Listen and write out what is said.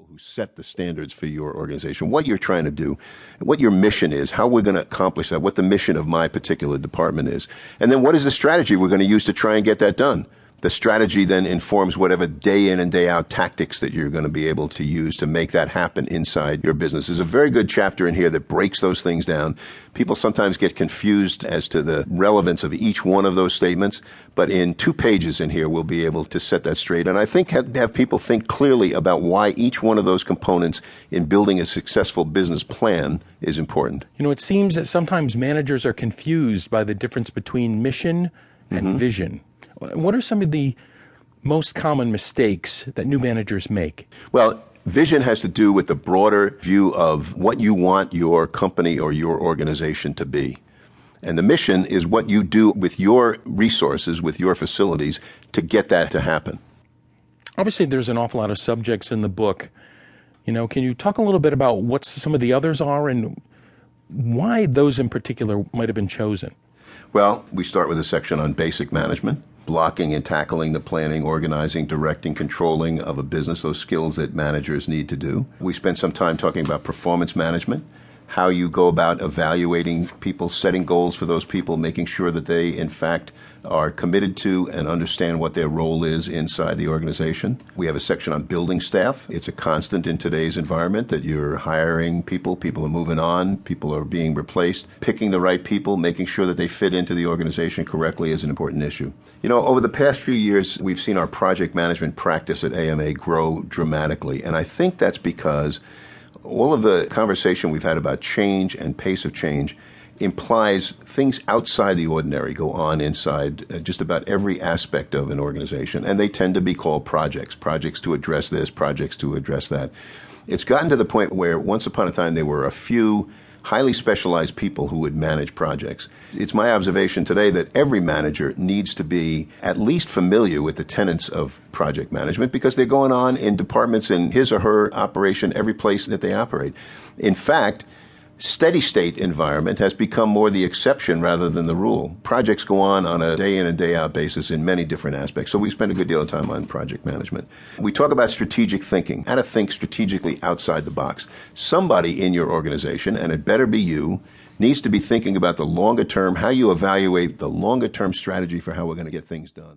who set the standards for your organization, what you're trying to do, what your mission is, how we're going to accomplish that, what the mission of my particular department is, and then what is the strategy we're going to use to try and get that done. The strategy then informs whatever day in and day out tactics that you're going to be able to use to make that happen inside your business. There's a very good chapter in here that breaks those things down. People sometimes get confused as to the relevance of each one of those statements, but in 2 pages in here, we'll be able to set that straight. And I think have people think clearly about why each one of those components in building a successful business plan is important. You know, it seems that sometimes managers are confused by the difference between mission and vision. What are some of the most common mistakes that new managers make? Well, vision has to do with the broader view of what you want your company or your organization to be. And the mission is what you do with your resources, with your facilities, to get that to happen. Obviously, there's an awful lot of subjects in the book. You know, can you talk a little bit about what some of the others are and why those in particular might have been chosen? Well, we start with a section on basic management, blocking and tackling the planning, organizing, directing, controlling of a business, those skills that managers need to do. We spent some time talking about performance management, how you go about evaluating people, setting goals for those people, making sure that they, in fact, are committed to and understand what their role is inside the organization. We have a section on building staff. It's a constant in today's environment that you're hiring people are moving on, people are being replaced. Picking the right people, making sure that they fit into the organization correctly is an important issue. You know, over the past few years, we've seen our project management practice at AMA grow dramatically, and I think that's because all of the conversation we've had about change and pace of change implies things outside the ordinary go on inside just about every aspect of an organization, and they tend to be called projects to address this, projects to address that. It's gotten to the point where once upon a time there were a few highly specialized people who would manage projects. It's my observation today that every manager needs to be at least familiar with the tenets of project management because they're going on in departments in his or her operation every place that they operate. In fact, steady state environment has become more the exception rather than the rule. Projects go on a day in and day out basis in many different aspects. So we spend a good deal of time on project management. We talk about strategic thinking, how to think strategically outside the box. Somebody in your organization, and it better be you, needs to be thinking about the longer term, how you evaluate the longer term strategy for how we're going to get things done.